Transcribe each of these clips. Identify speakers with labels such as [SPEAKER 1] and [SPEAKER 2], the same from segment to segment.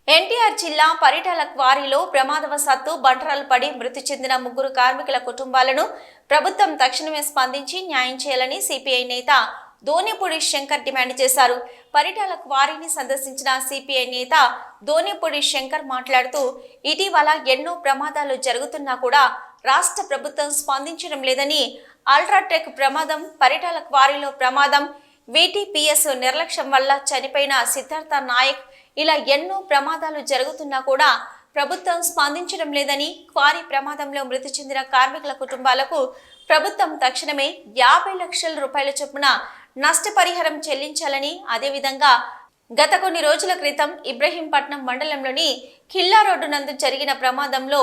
[SPEAKER 1] ఎన్టీఆర్ జిల్లా పరిటాల క్వారీలో ప్రమాదవశాత్తు బంటరాలు పడి మృతి చెందిన 3 కార్మికుల కుటుంబాలను ప్రభుత్వం తక్షణమే స్పందించి న్యాయం చేయాలని సిపిఐ నేత దోనేపూడి శంకర్ డిమాండ్ చేశారు. పరిటాల క్వారీని సందర్శించిన సిపిఐ నేత దోనేపూడి శంకర్ మాట్లాడుతూ, ఇటీవల ఎన్నో ప్రమాదాలు జరుగుతున్నా కూడా రాష్ట్ర ప్రభుత్వం స్పందించడం లేదని, అల్ట్రాటెక్ ప్రమాదం, పరిటాల క్వారీలో ప్రమాదం, వీటీపీఎస్ నిర్లక్ష్యం వల్ల చనిపోయిన సిద్ధార్థ నాయక్, ఇలా ఎన్నో ప్రమాదాలు జరుగుతున్నా కూడా ప్రభుత్వం స్పందించడం లేదని, క్వారీ ప్రమాదంలో మృతి చెందిన కార్మికుల కుటుంబాలకు ప్రభుత్వం తక్షణమే 50 లక్షల రూపాయల చొప్పున నష్టపరిహారం చెల్లించాలని, అదేవిధంగా గత కొన్ని రోజుల క్రితం ఇబ్రహీంపట్నం మండలంలోని ఖిల్లా రోడ్డు నందు జరిగిన ప్రమాదంలో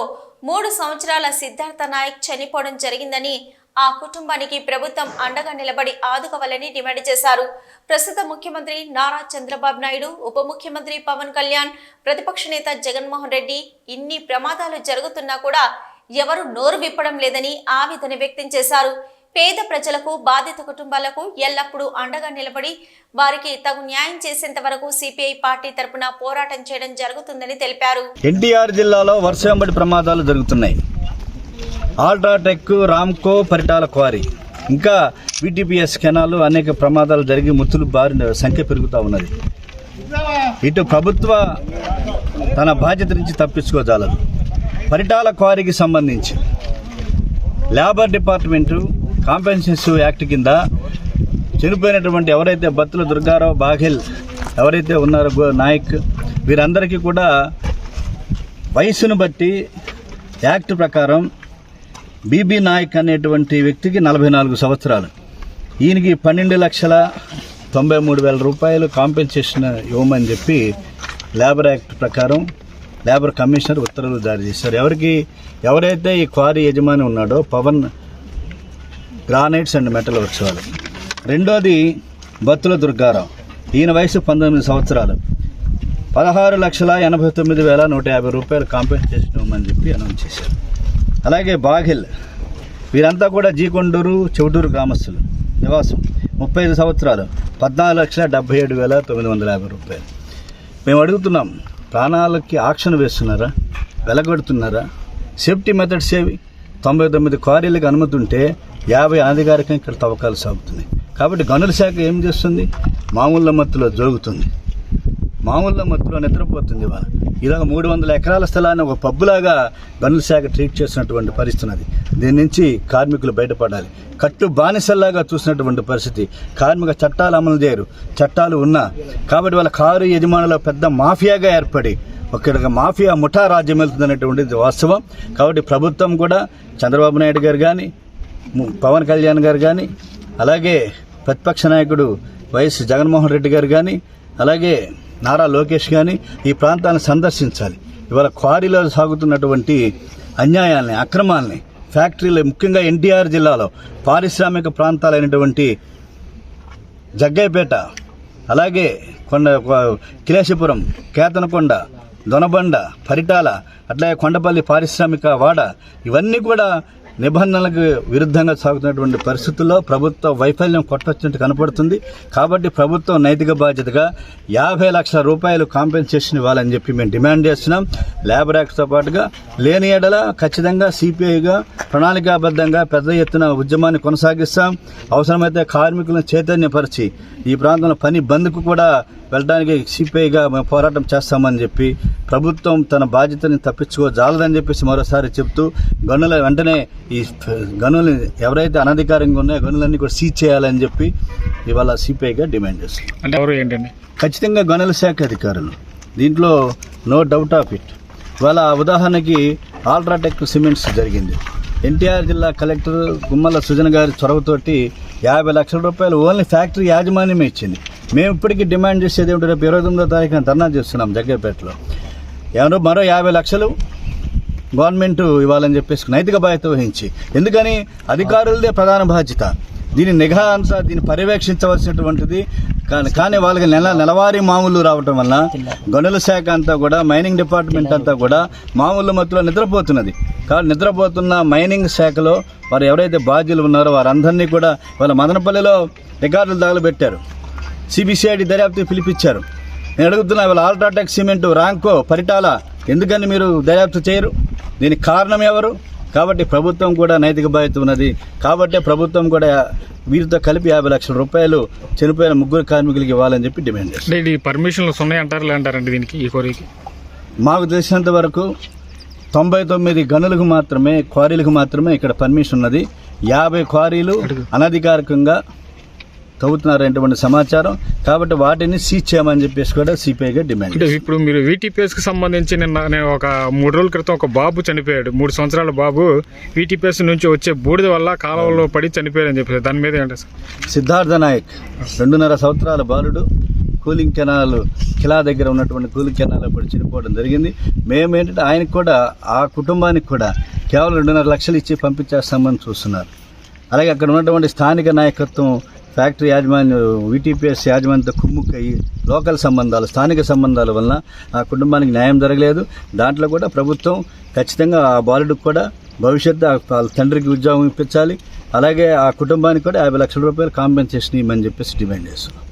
[SPEAKER 1] 3 సంవత్సరాల సిద్ధార్థ నాయక్ చనిపోవడం జరిగిందని, ఆ కుటుంబానికి ప్రభుత్వం అండగా నిలబడి ఆదుకోవాలని డిమాండ్ చేశారు. ప్రస్తుత ముఖ్యమంత్రి నారా చంద్రబాబు నాయుడు, ఉప ముఖ్యమంత్రి పవన్ కళ్యాణ్, ప్రతిపక్ష నేత జగన్మోహన్ రెడ్డి ఇన్ని ప్రమాదాలు జరుగుతున్నా కూడా ఎవరు నోరు విప్పడం లేదని ఆవేదన వ్యక్తం చేశారు. పేద ప్రజలకు, బాధిత కుటుంబాలకు ఎల్లప్పుడూ అండగా నిలబడి వారికి తగు న్యాయం చేసేంత వరకు సిపిఐ పార్టీ తరపున పోరాటం చేయడం జరుగుతుందని తెలిపారు.
[SPEAKER 2] ఎన్టీఆర్ జిల్లాలో వర్షంబడి ప్రమాదాలు జరుగుతున్నాయి. అల్ట్రాటెక్, రామ్కో, పరిటాల క్వారీ, ఇంకా వీటీపీఎస్ కెనాలు అనేక ప్రమాదాలు జరిగి మృతులు బారిన సంఖ్య పెరుగుతూ ఉన్నది. ఇటు ప్రభుత్వ తన బాధ్యత నుంచి తప్పించుకోజాలదు. పరిటాల క్వారీకి సంబంధించి లేబర్ డిపార్ట్మెంటు కాంపెన్సేషన్ యాక్ట్ కింద చనిపోయినటువంటి ఎవరైతే బత్తుల దుర్గారావు, బాఘెల్ ఎవరైతే ఉన్నారో నాయక్, వీరందరికీ కూడా వయసును బట్టి యాక్ట్ ప్రకారం బీబీ నాయక్ అనేటువంటి వ్యక్తికి 44 సంవత్సరాలు, ఈయనకి 12,93,000 రూపాయలు కాంపెన్సేషన్ ఇవ్వమని చెప్పి లేబర్ యాక్ట్ ప్రకారం లేబర్ కమిషనర్ ఉత్తర్వులు జారీ చేశారు. ఎవరైతే ఈ క్వారీ యజమాని ఉన్నాడో Pavan granites and metal works వాళ్ళు. రెండోది బత్తుల దుర్గారావు, ఈయన వయసు 19 సంవత్సరాలు, 16,89,150 రూపాయలు కాంపెన్సేషన్ ఇవ్వమని చెప్పి అనౌన్స్ చేశారు. అలాగే బాఘెల్, వీరంతా కూడా జీకొండూరు, చెవుటూరు గ్రామస్తులు, నివాసం, 35 సంవత్సరాలు, 14,77,950 రూపాయలు. మేము అడుగుతున్నాం, ప్రాణాలకి ఆక్షన్ వేస్తున్నారా, వెలగొడుతున్నారా? సేఫ్టీ మెథడ్స్ ఏవి? 99 క్వారీలకు అనుమతి ఉంటే 50 అనధికారికంగా ఇక్కడ తవ్వకాలు సాగుతున్నాయి. కాబట్టి గనుల శాఖ ఏం చేస్తుంది? మామూలు మత్తులో జరుగుతుంది, మామూలు మత్తులో నిద్రపోతుంది. ఇలాగ 300 ఎకరాల స్థలాన్ని ఒక పబ్బులాగా గనుల శాఖ ట్రీట్ చేసినటువంటి పరిస్థితి అది. దీని నుంచి కార్మికులు బయటపడాలి. కట్టు బానిసల్లాగా చూసినటువంటి పరిస్థితి. కార్మిక చట్టాలు అమలు చేయరు, చట్టాలు ఉన్నా కాబట్టి వాళ్ళ కారు యజమానుల పెద్ద మాఫియాగా ఏర్పడి ఒక మాఫియా ముఠా రాజ్యం వెళ్తుందనేటువంటిది వాస్తవం. కాబట్టి ప్రభుత్వం కూడా చంద్రబాబు నాయుడు గారు కానీ, పవన్ కళ్యాణ్ గారు కానీ, అలాగే ప్రతిపక్ష నాయకుడు వైఎస్ జగన్మోహన్ రెడ్డి గారు కానీ, అలాగే నారా లోకేష్ కానీ ఈ ప్రాంతాలను సందర్శించాలి. ఇవాళ క్వారీలో సాగుతున్నటువంటి అన్యాయాల్ని, అక్రమాలని, ఫ్యాక్టరీలు, ముఖ్యంగా ఎన్టీఆర్ జిల్లాలో పారిశ్రామిక ప్రాంతాలైనటువంటి జగ్గయ్యపేట, అలాగే కిలేశపురం, కేతనకొండ, దొనబండ, పరిటాల, అట్లాగే కొండపల్లి పారిశ్రామిక వాడ, ఇవన్నీ కూడా నిబంధనలకు విరుద్ధంగా సాగుతున్నటువంటి పరిస్థితుల్లో ప్రభుత్వ వైఫల్యం కొట్టొచ్చినట్టు కనపడుతుంది. కాబట్టి ప్రభుత్వం నైతిక బాధ్యతగా 50 లక్షల రూపాయలు కాంపెన్సేషన్ ఇవ్వాలని చెప్పి మేము డిమాండ్ చేస్తున్నాం. లేబర్ యాక్ట్తో పాటుగా లేని ఎడల ఖచ్చితంగా సిపిఐగా ప్రణాళికాబద్ధంగా పెద్ద ఎత్తున ఉద్యమాన్ని కొనసాగిస్తాం. అవసరమైతే కార్మికులను చైతన్యపరిచి ఈ ప్రాంతంలో పని బంద్కు కూడా వెళ్ళడానికి సిపిఐగా మేము పోరాటం చేస్తామని చెప్పి ప్రభుత్వం తన బాధ్యతని తప్పించుకోజాలదని చెప్పేసి మరోసారి చెప్తూ గనుల వెంటనే ఈ గనులు ఎవరైతే అనధికారంగా ఉన్నాయో గనులన్నీ కూడా సీజ్ చేయాలని చెప్పి ఇవాళ సిపిఐగా డిమాండ్ చేస్తాం.
[SPEAKER 3] అంటే ఎవరు ఏంటండి?
[SPEAKER 2] ఖచ్చితంగా గనుల శాఖ అధికారులు, దీంట్లో నో డౌట్ ఆఫ్ ఇట్. ఇవాళ ఉదాహరణకి అల్ట్రాటెక్ సిమెంట్స్ జరిగింది. ఎన్టీఆర్ జిల్లా కలెక్టర్ గుమ్మల సుజన గారి చొరవతోటి 50 లక్షల రూపాయలు ఓన్లీ ఫ్యాక్టరీ యాజమాన్యమే ఇచ్చింది. మేము ఇప్పటికీ డిమాండ్ చేసేది ఏమిటంటే రేపు 29వ తారీఖున ధర్నా చేస్తున్నాం జగ్గయ్యపేటలో. ఎవరో మరో 50 లక్షలు గవర్నమెంట్ ఇవ్వాలని చెప్పేసి నైతిక బాధ్యత వహించి, ఎందుకని అధికారులదే ప్రధాన బాధ్యత, దీని నిఘా అంతా దీన్ని పర్యవేక్షించవలసినటువంటిది. కానీ వాళ్ళకి నెలవారీ మామూలు రావటం వల్ల గనుల శాఖ అంతా కూడా, మైనింగ్ డిపార్ట్మెంట్ అంతా కూడా మామూలు మత్తులో నిద్రపోతున్నది. కాబట్టి నిద్రపోతున్న మైనింగ్ శాఖలో వారు ఎవరైతే బాధ్యులు ఉన్నారో వారందరినీ కూడా వాళ్ళ మదనపల్లిలో రికార్డులు తగలబెట్టారు. సిబిసిఐడి దర్యాప్తు పిలిపించారు. నేను అడుగుతున్నా, ఇవాళ అల్ట్రాటెక్ సిమెంట్, రాంకో, పరిటాల ఎందుకని మీరు దర్యాప్తు చేయరు? దీనికి కారణం ఎవరు? కాబట్టి ప్రభుత్వం కూడా నైతిక బాధ్యత ఉన్నది. కాబట్టి ప్రభుత్వం కూడా వీరితో కలిపి 50 లక్షల రూపాయలు చనిపోయిన 3 కార్మికులకి ఇవ్వాలని చెప్పి డిమాండ్ చేస్తారు.
[SPEAKER 3] ఇది పర్మిషన్లు ఉన్నాయంటారండి దీనికి, ఈ కోరిక?
[SPEAKER 2] మాకు తెలిసినంత వరకు 99 గనులకు మాత్రమే, క్వారీలకు మాత్రమే ఇక్కడ పర్మిషన్ ఉన్నది. 50 క్వారీలు అనధికారికంగా తవ్వుతున్నారనేటువంటి సమాచారం. కాబట్టి వాటిని సీజ్ చేయమని చెప్పేసి కూడా సిపిఐగా డిమాండ్.
[SPEAKER 3] అంటే ఇప్పుడు మీరు వీటీపీఎస్కి సంబంధించి నేను ఒక 3 రోజుల క్రితం ఒక బాబు చనిపోయాడు, 3 సంవత్సరాల బాబు వీటీపీఎస్ నుంచి వచ్చే బూడిద వల్ల కాలువలో పడి చనిపోయాడని చెప్పారు. దాని మీద ఏంటి సార్?
[SPEAKER 2] సిద్ధార్థ నాయక్ 2.5 సంవత్సరాల బాలుడు కూలింగ్ కెనాల్ కిలా దగ్గర ఉన్నటువంటి కూలింగ్ కెనాల్ పడి చనిపోవడం జరిగింది. మేమేంటంటే ఆయనకు కూడా, ఆ కుటుంబానికి కూడా కేవలం 2.5 లక్షలు ఇచ్చి పంపించేస్తామని చూస్తున్నారు. అలాగే అక్కడ ఉన్నటువంటి స్థానిక నాయకత్వం, ఫ్యాక్టరీ యాజమాన్యం, వీటీపీఎస్ యాజమాన్యంతో కుమ్ముక్కయ్యి లోకల్ సంబంధాలు, స్థానిక సంబంధాల వలన ఆ కుటుంబానికి న్యాయం జరగలేదు. దాంట్లో కూడా ప్రభుత్వం ఖచ్చితంగా ఆ బాలుడికి కూడా భవిష్యత్తు, వాళ్ళ తండ్రికి ఉద్యోగం ఇప్పించాలి. అలాగే ఆ కుటుంబానికి కూడా 50 లక్షల రూపాయలు కాంపెన్సేషన్ ఇవ్వమని చెప్పేసి డిమాండ్ చేస్తున్నాం.